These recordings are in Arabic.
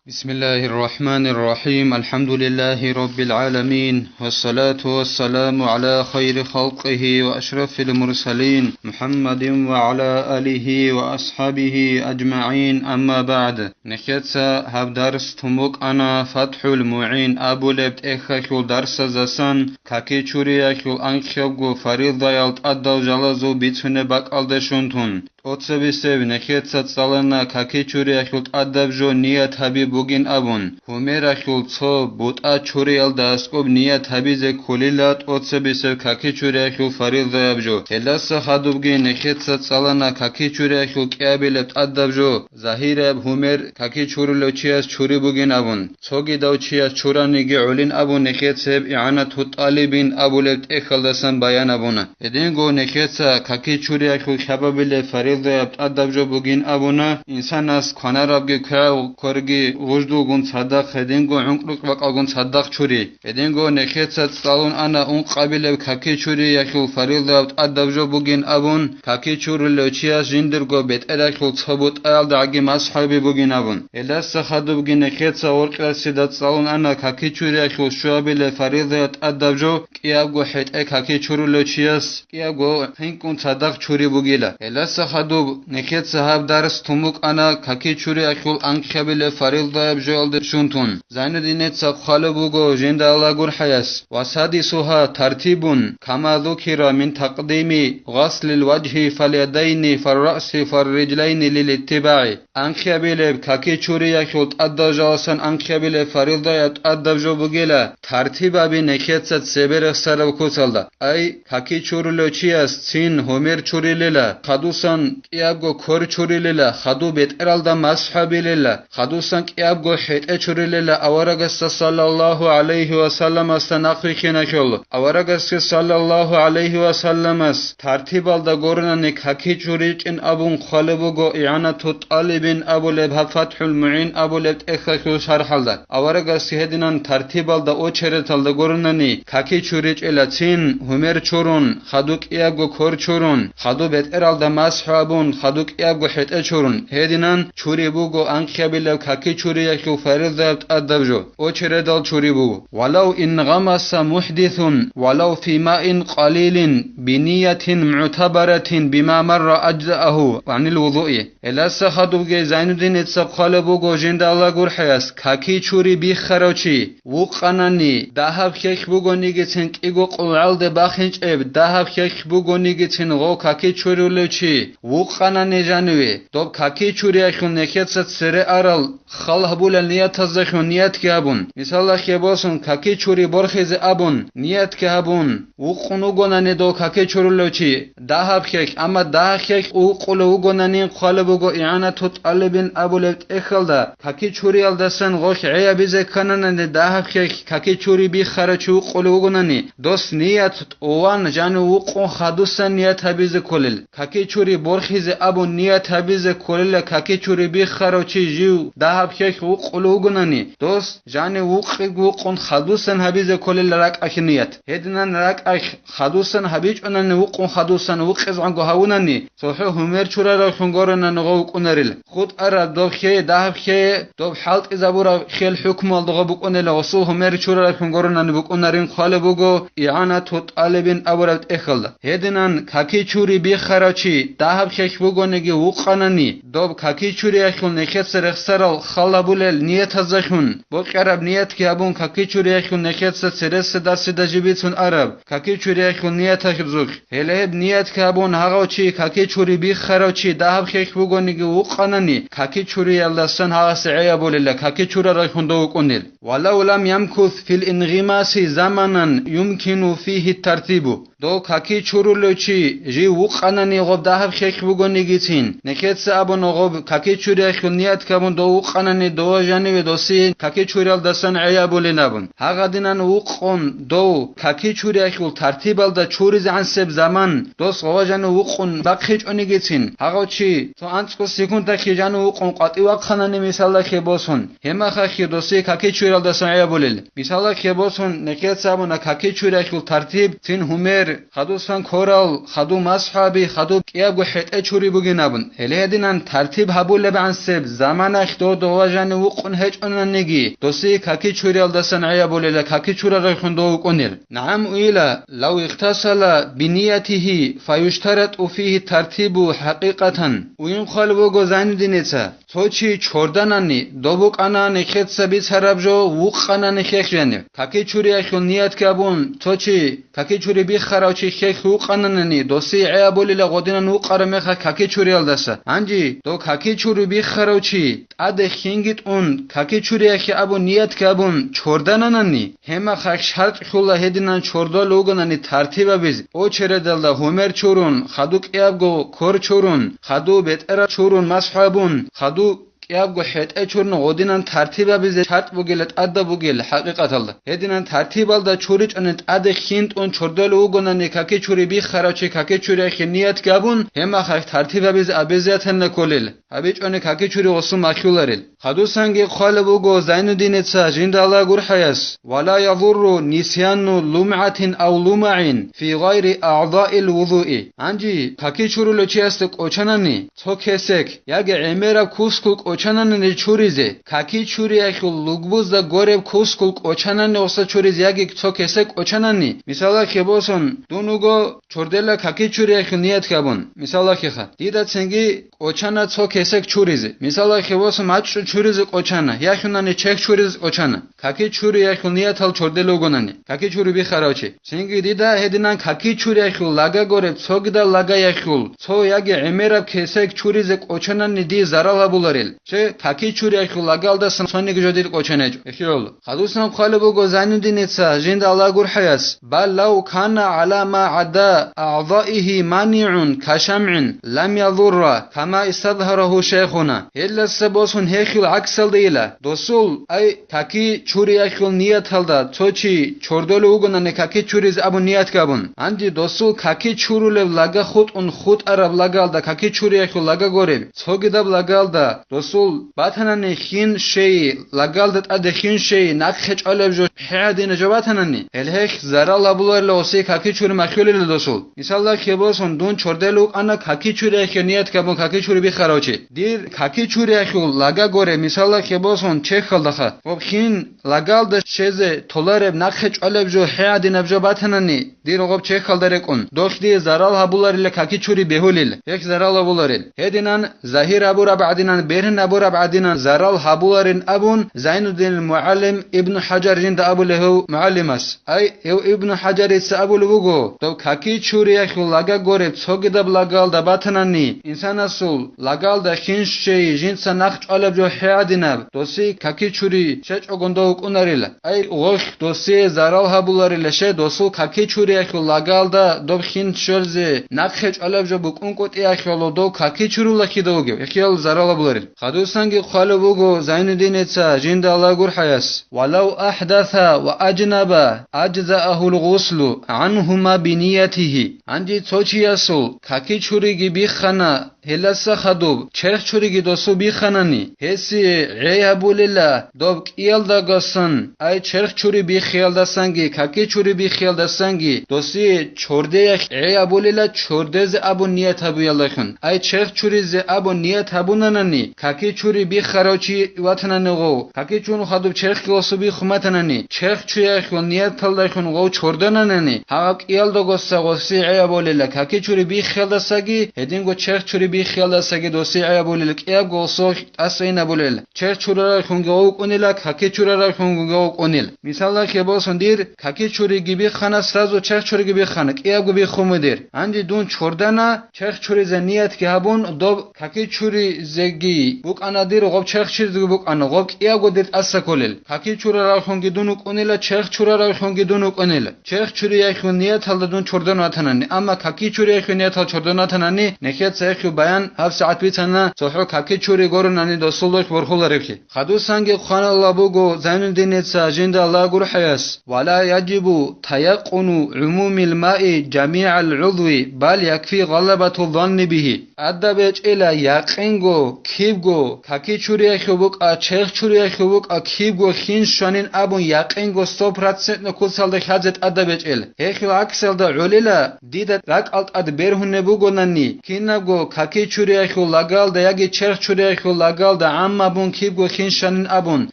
بسم الله الرحمن الرحيم الحمد لله رب العالمين والصلاة والسلام على خير خلقه وأشرف المرسلين محمد وعلى آله وأصحابه أجمعين أما بعد نخيتسا هب درس تموك أنا فتح المعين أبو لبت إخاكل درس زسان كاكي چورياكل أنخيبغو فريضة يلت أدو جلزو بيتونه باك ألدشونتون Otsebisev nekhetsa tsalana kakechuri akhult adabjo niyat habi bugin abun. Humer akhult so buta churi alda askob niyat habize kulilat otsebisev kakechuri akhult farilda abjo. Elasa khadubgi nekhetsa tsalana kakechuri akhult kiabilet adabjo. Zahirab humer kakechuri lochias churi bugin abun. Sogi dauchias churanigi ulin abun nekhetseb i'anat hut alibin abulet ekhaldasan bayan abuna. Edingo nekhetsa kakechuri akhult khababile farilda أدبجو بگین أبونا إنسان اس خانرابگی کاو کرگی وجدو گون صدق هدینگو عنقلق وقاگون صدق چوری هدینگو نخیت سالون أنا اون قابل کاکی چوری یکل فریضه أدبجو بگین أبون کاکی چوری لوچیاس جندرگو بیت ادکل ثبوت آل دعگی مصحبی بگین أبون الاس خدو بگین نخیت سورق سیدت سالون أنا کاکی چوری یکل شوابل فریضه أدبجو کیابگو حیت کاکی چوری لوچیاس کیابگو هنگون صدق چوری بگیلا الاس خدوب نکت صاحب درس تموک أنا کاکی چوری اخول انکبل فریضه بجوال شونتون زین دینت سب خاله بوگو جند الله گر حیاس وسادی سوها ترتیبون کما ذکر من تقدیم غسل الوجه فاليدين فالرأس فالرجلين للاتباع انکبل کاکی چوری اخول ادجاسن انکبل فریضه ادجو بگیلا ترتیب ابی نکت صد سبر سرب کوسالدا ای کاکی چوری لوچیاس چین همر چوری لیلا خدوسان کیابگو کور چوری لیلا خدو بیت ارالدا مصحبی لیلا خدوسان کیابگو حیط چوری لیلا اورگست صلی الله علیه و سلم است نقوی کنکل اورگست صلی الله علیه و سلم است ترتیب الدا گورنن کاکی چوری چین ابون خالبگو اعانت طالبین ابو لب فتح المعین ابو لب اخاکو شرح الدا اورگست هدینان ترتیب الدا او چرت الدا گورنن کاکی چوری چیلا چین همر چورون خدو کیابگو کور چورون خدو بیت ارالدا مصحبون خدوك يابغو حيت اشورن هيدينان چوري بوغو انخيابيلو كاكي چوري يكو فريضه ادبجو او چريدال چوري بوغو ولو ان غمس محدث ولو في ماء قليل بنية معتبرة بما مر اجزاءه عن الوضوء الا سخدوغي زين الدين اتسقال بوغو جند الله غور حياس كاكي چوري بيخروچي وقناني دهب خيخ بوغو نيگيتن قيغو قلعل باخنچ اب دهب خيخ بوغو نيگيتن غو كاكي چوري لوچي وقنا نجانوي دوب كاكي چوري اخون نكيتسات سري ارال خال هبول نيات تزخون نيات كابون مثال خيبوسون كاكي چوري برخيز ابون نيات كابون وقنو گوناني دو كاكي چوري لوچي دهب خيك اما ده خيك وقلو گوناني خالبوگو اعانة طالبين ابو لبت اخلدا كاكي چوري الدسن غوش عيا بيزه كننن دهب خيك كاكي چوري بي خرچو قلو گوناني دوس نيات اوان جانو وقو خدوسن نيات هبيزه كلل كاكي چوري برخیز ابو نیت هبیز کلیل کاکی چوری بی خروچی جیو دهب خیک وقلوگنانی دوست جانی وقون خدوسن هبیز کلیل رک اخ نیت هدنن رک اخ خدوسن هبیج اونن وقون خدوسن وقز عنگو هونانی صحو همر چورا را خنگورن نغو قنریل خود ارا دو خی دهب خی دو حالت ازابورا خیل حکم الدغو بقونل وصو همر چورا را خنگورن بقونرین خال بوگو اعانت طالبین ابورت اخل هدنن کاکی چوری بی خروچی دهب خیک بگونگی وقنانی دوب کاکی چوری اخون نخیت سرخ سرال خالبولل نیت هزخون با قرب نیت که ابون کاکی چوری اخون نخیت سرس سدا سدا جبیتون عرب کاکی چوری اخون نیت هزخ هلهب نیت که ابون هاو چی کاکی چوری بی خراچی دهب خیک بگونگی وقنانی کاکی چوری الدستن ها سعیا بولل کاکی چوری را خوندو وقنیل ولو لم يمكث في الانغماس زمنا يمكن فيه الترتيب دو کاکی چورولوچی جی وقنانی غب دهب خیک بگونگیتین نکیت ابون غب کاکی چوری اخون نیت که ابون دو وقنانی دو جانی و دوسی کاکی چوری الدستن عیا بولی نبون هاگا دینن وقون دو کاکی چوری اخول ترتیب الدا چوری زن سب زمان دوست غوا جانی وقون بقیچ اونگیتین هاگا چی تو انچکو سیکون تکی جانی وقون قاطی وقنانی مثال که باسون هما خاکی دوسی کاکی چوری الدستن عیا بولیل مثال که باسون نکیت ابون کاکی چوری اخول ترتیب تین همر خدوسان کورال خدو مصحابی خدو کیاب گو حت چوری بگینابن هلیدینان ترتیب هبول بان سب زمان اختو دواجن وقن هج اننگی دوسی کاکی چوری الدسن عیابول ل کاکی چورا رخندو کنیل نعم ویلا لو اغتسل بنيته فيشترط فيه ترتيب حقيقة وين خالو گزان دینیتا توچی چوردنانی دوبوک انا نخیت سبی سرابجو وقنا نخیخجنی کاکی چوری اخون نیت کابون توچی کاکی چوری بی خراوچی خیخ وقنننی دوسی عیابولی لغودینن وقرمخا کاکی چوری الدسا انجی دو کاکی چوری بی خراوچی اد خینگیت اون کاکی چوری اخی ابو نیت کابون چوردنننی هما خاک شرط خلا هدینن چوردا لوگننی ترتیبا بیز او چره دلدا هومر چورون خدوک ایابگو کور چورون خدو بترا چورون مصحابون خدو کیاب گو حت چورن غودینن ترتیبا بیز شرط بوگلت ادا بوگل حقیقت الله هدینن ترتیبال دا چوریچ انت اد خیند اون چوردا لوگننی کاکی چوری بی خراوچی کاکی چوری اخی نیت کابون هما خاک ترتیبا بیز ابیزیتن نکولل ابیچ اون کاکی چوری غسو مخیولارل خدو سنگی خالب وگو زینالدین تسا جند الله گور حیاس ولا يضر نسيان لمعة او لمع في غير اعضاء الوضوء انجی کاکی چورو لچی است کوچنانی تو کسک یگ عمره کوسکو کوچنانی چوریزه کاکی چوری اخو لوگبوز دا گورب کوسکو کوچنانی اوسا چوریز یگ تو کسک کوچنانی مثلا خبوسون دونوگو چوردلا کاکی چوری اخو نیت کابون مثلا خه دیدا سنگی کوچنا تو کسک چوریزه مثلا خبوسون ماچ چوریز کوچنا یخونانی چک چوریز کوچنا کاکی چوری اخو نیت هل چوردلو گونانی کاکی چوری بی خراوچی سنگی دیدا هدینان کاکی چوری اخو لاگا گورب سوگدا لاگا یخول تو یگ عمره کسک چوریز کوچنانی دی زرالا بولارل چه کاکی چوری اخو لاگالدا سنسونی گجودی کوچنج اخیول خدوسن خالبو گزانودین تسا جند الله گور حیاس بل لو كان على ما عدا اعضائه مانع كشمع لم يضر كما استظهره شيخنا الا سبوسن هخل عكسل دیلا دوسول ای کاکی چوری اخو نیت هلدا توچی چوردولو وگنن کاکی چوریز ابو نیت کابون اندی دوسول کاکی چورول لاگا خود اون خود عرب لاگالدا کاکی چوری اخو لاگا گورب سوگداب لاگالدا دوسول باتنن خین شی لاگالدا اد خین شی نخچ البجو حدین جواتننی الهخ زرا لابولر لوسی کاکی چوری مخیول دوسول مثلا خبوسون دون چوردلو انا کاکی چوری اخو نیت کابون کاکی چوری بی خراوچی دیر کاکی چوری اخو لاگا گوره مثلا خبوسون چه خلدخه خب خین لاگالدا شزه تولارب نخچ البجو حدین ابجو باتننی دیر غوب چه خلدرکون دوخدی زرال هابولر ل کاکی چوری بهولل یک زرال هابولرل هدینان ظاهر ابو ربعدینان برهن ابو ربعدینان زرال هابولرن ابون زینالدین المعلم ابن حجر جند ابو له معلمس ای او ابن حجر اس ابو لوگو تو کاکی چوری اخو لاگا گوره چوگدب لاگالدا باتننی انسان اصول لاگالدا خین شی جنس نخچ البجو حدینب دوسی کاکی چوری شچ اوگوندو اونارل ای غوخ دوسی زرال هابولرل شه دوسو کاکی چوری اخو لاگالدا دو خین شرزه نخچ البجو بکون کوتی اخو دو کاکی چورو لخیدوگو اخیال زرال هابولرل خدوسنگی خالبوگو زینالدین تسا جند الله گور حیاس ولو احدث واجنب اجزاءه الغسل عنهما بنيته انجی توچی اسو کاکی چوری گی بیخنا هلسا خدوب چرخ چوری گی دوسو بیخنانی هسی عیابولله دوب کیال دا گسن ای چرخ چوری بی خیال دستنگی کاکی چوری بی خیال دستنگی دوسی چورده یک عیابولله چورده ز ابو نیت هبو یالخن ای چرخ چوری ز ابو نیت هبو نننی کاکی چوری بی خراوچی واتننگو کاکی چون خدوب چرخ گوسو بی خمتننی چرخ چوری خو نیت تلدخن گو چورده نننی ها کیال دا گسا گوسی عیابولله کاکی چوری بی خیال دستگی هدین گو چرخ چوری بی خیال دستگی دوسی عیابولله کیاب گوسو اسین ابولله چرخ چورا خونگو کنیلا کاکی چورا خونگو کنیل مثلا که باسون دیر کاکی چوری گیبی خانه سرازو چرخ چوری گیبی خانه کیاب گیبی خوم دیر اندی دون چوردنا چرخ چوری زنیت که هبون دو کاکی چوری زگی بوک انا دیر غوب چرخ چوری زگی بوک انا غوب کیاب گو دیر اسا کولل کاکی چورا خونگی دونو کنیلا چرخ چورا خونگی دونو کنیل چرخ چوری یک نیت هل دون چوردن واتنانی اما کاکی چوری یک نیت هل چوردن واتنانی نکیت سه bayan hab saat bitana sohro kaki churi gorunani dosulloch borkhulareki khadusangi khanallah bugo Zainuddin etsa jinda Allah gur hayas wala yajibu tayaqqunu umumil ma'i jami'al udwi bal yakfi ghalabatu dhanni bihi adabech ila yaqingo kibgo kaki churi khubuk a chekh churi khubuk a kibgo khin shanin abun yaqingo 100% nokulsalda khazet adabech el hekhi akselda ulila didat rakalt ad berhunne bugonani kinnago kaki churi khu lagalda yagi chekh churi khu lagalda amma bun kibgo khin shanin abun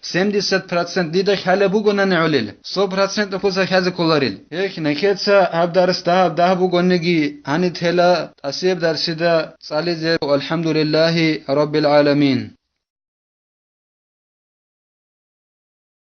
70% dida khale bugonani ulil 100% nokulsa khaze kolaril hekh neketsa abdaris da bugonegi hani thela asib darsida salize alhamdulillahi rabbil alamin